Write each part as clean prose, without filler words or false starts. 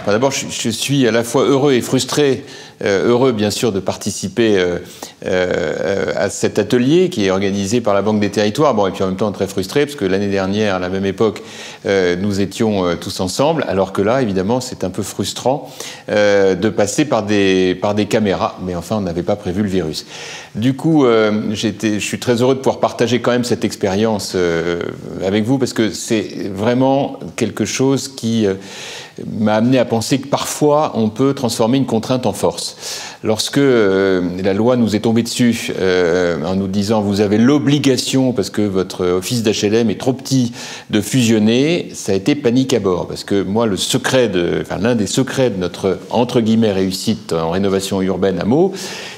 Enfin, d'abord, je suis à la fois heureux et frustré. Heureux, bien sûr, de participer à cet atelier qui est organisé par la Banque des Territoires. Bon, et puis en même temps, très frustré, parce que l'année dernière, à la même époque, nous étions tous ensemble, alors que là, évidemment, c'est un peu frustrant de passer par des caméras. Mais enfin, on n'avait pas prévu le virus. Du coup, je suis très heureux de pouvoir partager quand même cette expérience avec vous, parce que c'est vraiment quelque chose qui m'a amené à penser que parfois on peut transformer une contrainte en force. Lorsque la loi nous est tombée dessus en nous disant vous avez l'obligation, parce que votre office d'HLM est trop petit, de fusionner, ça a été panique à bord. Parce que moi, l'un des secrets de notre entre guillemets réussite en rénovation urbaine à Meaux,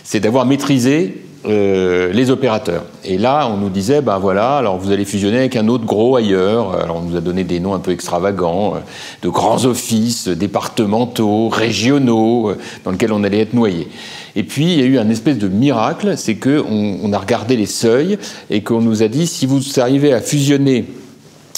c'est d'avoir maîtrisé les opérateurs. Et là, on nous disait, ben voilà, alors vous allez fusionner avec un autre gros ailleurs. Alors on nous a donné des noms un peu extravagants, de grands offices départementaux, régionaux, dans lesquels on allait être noyé. Et puis, il y a eu un espèce de miracle, c'est qu'on a regardé les seuils et qu'on nous a dit, si vous arrivez à fusionner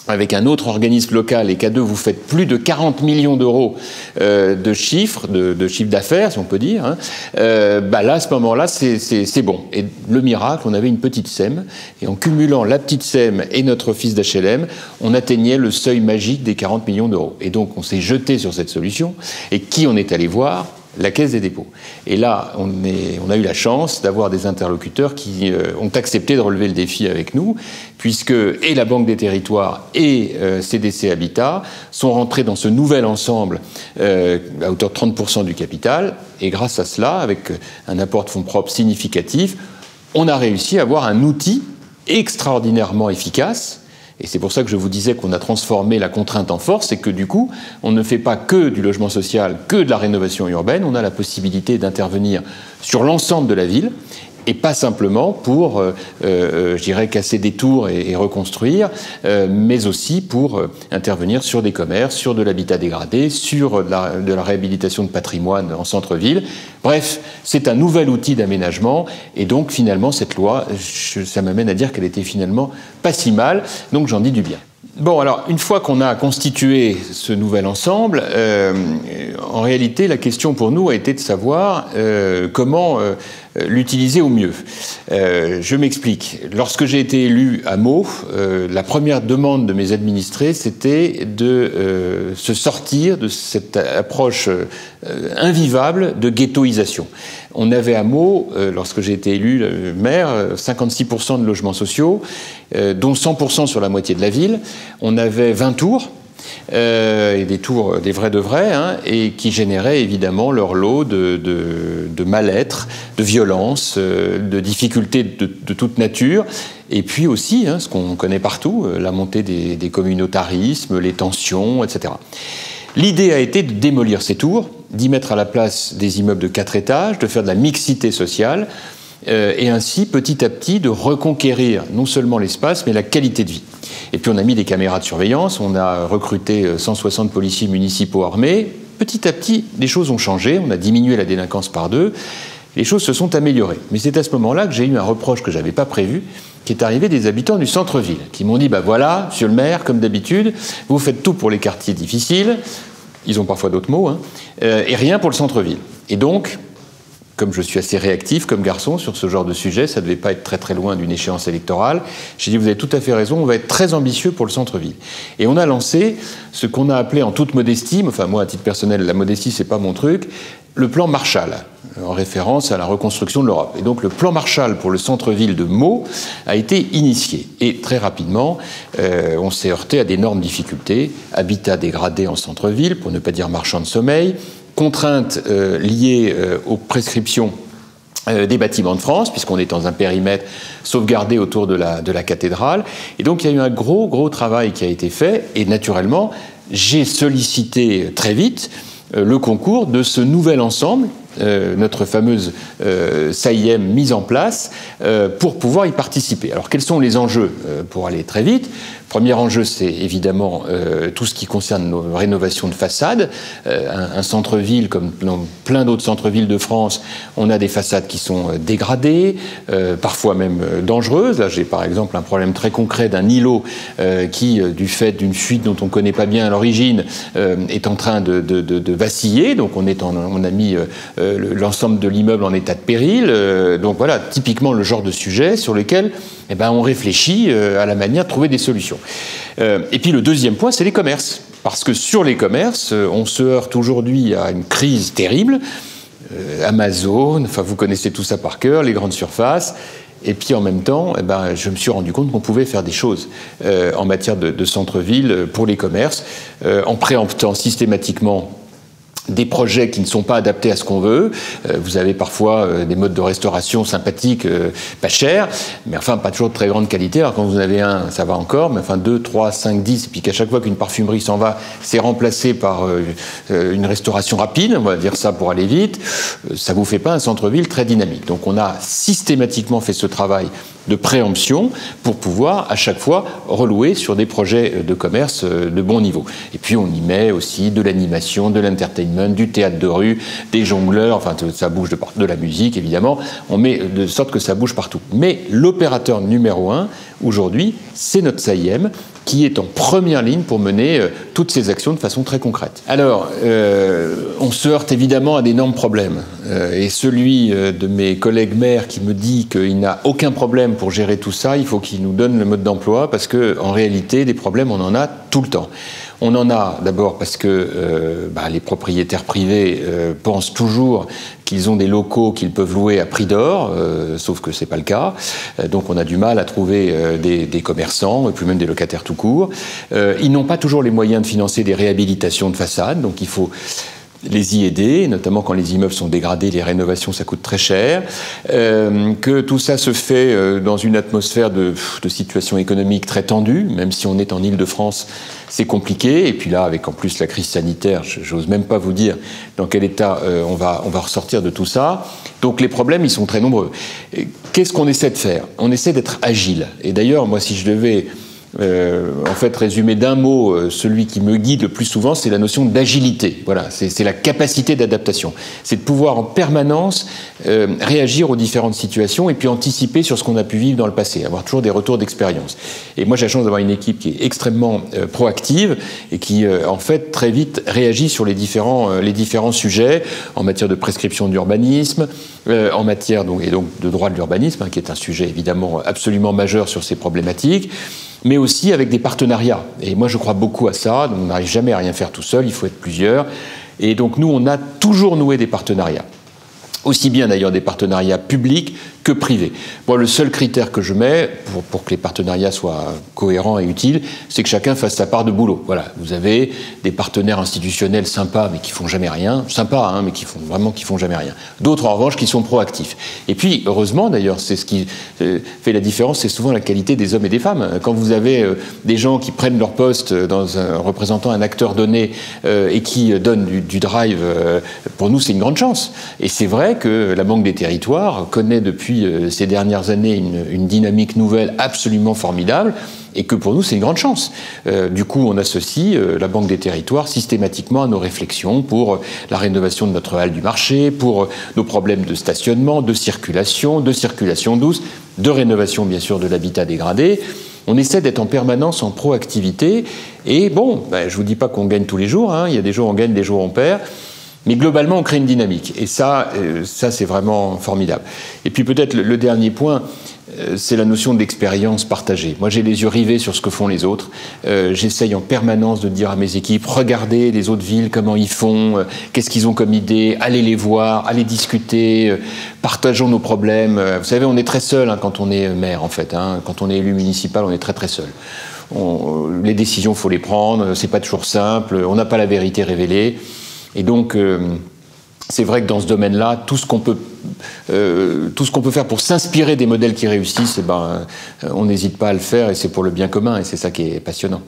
avec un autre organisme local et qu'à deux, vous faites plus de 40 millions d'euros de chiffre d'affaires, si on peut dire, hein, là, à ce moment-là, c'est bon. Et le miracle, on avait une petite SEM, et en cumulant la petite SEM et notre office d'HLM, on atteignait le seuil magique des 40 millions d'euros. Et donc, on s'est jeté sur cette solution, et qui on est allé voir ? La Caisse des dépôts. Et là, on a eu la chance d'avoir des interlocuteurs qui ont accepté de relever le défi avec nous, puisque et la Banque des Territoires et CDC Habitat sont rentrés dans ce nouvel ensemble à hauteur de 30% du capital. Et grâce à cela, avec un apport de fonds propres significatif, on a réussi à avoir un outil extraordinairement efficace. Et c'est pour ça que je vous disais qu'on a transformé la contrainte en force, et que du coup, on ne fait pas que du logement social, que de la rénovation urbaine, on a la possibilité d'intervenir sur l'ensemble de la ville, et pas simplement pour, je dirais, casser des tours et reconstruire, mais aussi pour intervenir sur des commerces, sur de l'habitat dégradé, sur de la réhabilitation de patrimoine en centre-ville. Bref, c'est un nouvel outil d'aménagement, et donc finalement cette loi, ça m'amène à dire qu'elle était finalement pas si mal, donc j'en dis du bien. Bon, alors, une fois qu'on a constitué ce nouvel ensemble, en réalité, la question pour nous a été de savoir comment l'utiliser au mieux. Je m'explique. Lorsque j'ai été élu à Meaux, la première demande de mes administrés, c'était de se sortir de cette approche invivable de ghettoisation. On avait à Meaux, lorsque j'ai été élu maire, 56% de logements sociaux, dont 100% sur la moitié de la ville. On avait 20 tours, et des tours, des vrais de vrais, hein, et qui généraient évidemment leur lot de mal-être, de violence, de difficultés de toute nature. Et puis aussi, hein, ce qu'on connaît partout, la montée des communautarismes, les tensions, etc. L'idée a été de démolir ces tours, d'y mettre à la place des immeubles de 4 étages, de faire de la mixité sociale, et ainsi, petit à petit, de reconquérir non seulement l'espace, mais la qualité de vie. Et puis on a mis des caméras de surveillance, on a recruté 160 policiers municipaux armés. Petit à petit, les choses ont changé, on a diminué la délinquance par 2, les choses se sont améliorées. Mais c'est à ce moment-là que j'ai eu un reproche que je n'avais pas prévu, qui est arrivé des habitants du centre-ville, qui m'ont dit, voilà, monsieur le maire, comme d'habitude, vous faites tout pour les quartiers difficiles, ils ont parfois d'autres mots, hein, et rien pour le centre-ville. Et donc, comme je suis assez réactif comme garçon sur ce genre de sujet, ça ne devait pas être très très loin d'une échéance électorale, j'ai dit vous avez tout à fait raison, on va être très ambitieux pour le centre-ville. Et on a lancé ce qu'on a appelé en toute modestie, enfin moi à titre personnel la modestie c'est pas mon truc, le plan Marshall, en référence à la reconstruction de l'Europe. Et donc le plan Marshall pour le centre-ville de Meaux a été initié. Et très rapidement, on s'est heurté à d'énormes difficultés, habitat dégradé en centre-ville, pour ne pas dire marchand de sommeil, contraintes liées aux prescriptions des bâtiments de France, puisqu'on est dans un périmètre sauvegardé autour de la cathédrale. Et donc il y a eu un gros travail qui a été fait, et naturellement, j'ai sollicité très vite le concours de ce nouvel ensemble notre fameuse SAIEM mise en place pour pouvoir y participer. Alors quels sont les enjeux pour aller très vite? Premier enjeu, c'est évidemment tout ce qui concerne nos rénovations de façades. Un centre-ville, comme dans plein d'autres centres-villes de France, on a des façades qui sont dégradées, parfois même dangereuses. Là, j'ai par exemple un problème très concret d'un îlot qui, du fait d'une fuite dont on ne connaît pas bien l'origine, est en train de vaciller. Donc on a mis l'ensemble de l'immeuble en état de péril. Donc voilà, typiquement le genre de sujet sur lequel on réfléchit à la manière de trouver des solutions. Et puis le deuxième point, c'est les commerces. Parce que sur les commerces, on se heurte aujourd'hui à une crise terrible. Amazon, enfin vous connaissez tout ça par cœur, les grandes surfaces. Et puis en même temps, je me suis rendu compte qu'on pouvait faire des choses en matière de centre-ville pour les commerces, en préemptant systématiquement des projets qui ne sont pas adaptés à ce qu'on veut. Vous avez parfois des modes de restauration sympathiques, pas chers, mais enfin pas toujours de très grande qualité. Alors quand vous en avez un, ça va encore, mais enfin 2, 3, 5, 10, et puis qu'à chaque fois qu'une parfumerie s'en va, c'est remplacé par une restauration rapide, on va dire ça pour aller vite, ça vous fait pas un centre-ville très dynamique. Donc on a systématiquement fait ce travail de préemption pour pouvoir à chaque fois relouer sur des projets de commerce de bon niveau. Et puis on y met aussi de l'animation, de l'entertainment, du théâtre de rue, des jongleurs, enfin ça bouge de la musique évidemment, on met de sorte que ça bouge partout. Mais l'opérateur numéro 1 aujourd'hui, c'est notre SAIEM qui est en première ligne pour mener toutes ces actions de façon très concrète. Alors, on se heurte évidemment à d'énormes problèmes. Et celui de mes collègues maires qui me dit qu'il n'a aucun problème pour gérer tout ça, il faut qu'il nous donne le mode d'emploi parce qu'en réalité, des problèmes, on en a tout le temps. On en a d'abord parce que les propriétaires privés pensent toujours qu'ils ont des locaux qu'ils peuvent louer à prix d'or, sauf que ce n'est pas le cas. Donc on a du mal à trouver des commerçants, et puis même des locataires tout court. Ils n'ont pas toujours les moyens de financer des réhabilitations de façades, donc il faut les y aider, notamment quand les immeubles sont dégradés, les rénovations ça coûte très cher, que tout ça se fait dans une atmosphère de situation économique très tendue, même si on est en Île-de-France, c'est compliqué, et puis là avec en plus la crise sanitaire, j'ose même pas vous dire dans quel état on va ressortir de tout ça, donc les problèmes ils sont très nombreux. Qu'est-ce qu'on essaie de faire? On essaie d'être agile, et d'ailleurs moi si je devais en fait, résumé d'un mot, celui qui me guide le plus souvent, c'est la notion d'agilité. Voilà, c'est la capacité d'adaptation. C'est de pouvoir en permanence réagir aux différentes situations et puis anticiper sur ce qu'on a pu vivre dans le passé, avoir toujours des retours d'expérience. Et moi, j'ai la chance d'avoir une équipe qui est extrêmement proactive et qui, en fait, très vite réagit sur les différents sujets en matière de prescription d'urbanisme, en matière donc de droit de l'urbanisme, qui est un sujet évidemment absolument majeur sur ces problématiques, mais aussi avec des partenariats. Et moi, je crois beaucoup à ça. On n'arrive jamais à rien faire tout seul, il faut être plusieurs. Et donc, nous, on a toujours noué des partenariats. Aussi bien d'ailleurs des partenariats publics que privés. Moi, le seul critère que je mets pour que les partenariats soient cohérents et utiles, c'est que chacun fasse sa part de boulot. Voilà, vous avez des partenaires institutionnels sympas, mais qui font jamais rien. Sympas, mais qui font jamais rien. D'autres, en revanche, qui sont proactifs. Et puis, heureusement, d'ailleurs, c'est ce qui fait la différence, c'est souvent la qualité des hommes et des femmes. Quand vous avez des gens qui prennent leur poste représentant un acteur donné et qui donnent du drive, pour nous, c'est une grande chance. Et c'est vrai que la Banque des Territoires connaît depuis ces dernières années une dynamique nouvelle absolument formidable et que pour nous c'est une grande chance. Du coup on associe la Banque des Territoires systématiquement à nos réflexions pour la rénovation de notre halle du marché, pour nos problèmes de stationnement, de circulation douce, de rénovation bien sûr de l'habitat dégradé. On essaie d'être en permanence en proactivité et bon, je vous dis pas qu'on gagne tous les jours, il y a des jours on gagne, des jours on perd. Mais globalement, on crée une dynamique. Et ça c'est vraiment formidable. Et puis peut-être le dernier point, c'est la notion d'expérience partagée. Moi, j'ai les yeux rivés sur ce que font les autres. J'essaye en permanence de dire à mes équipes, regardez les autres villes, comment ils font, qu'est-ce qu'ils ont comme idée, allez les voir, allez discuter, partageons nos problèmes. Vous savez, on est très seul quand on est maire, en fait. Quand on est élu municipal, on est très très seul. Les décisions, il faut les prendre, c'est pas toujours simple, on n'a pas la vérité révélée. Et donc, c'est vrai que dans ce domaine-là, tout ce qu'on peut faire pour s'inspirer des modèles qui réussissent, on n'hésite pas à le faire et c'est pour le bien commun et c'est ça qui est passionnant.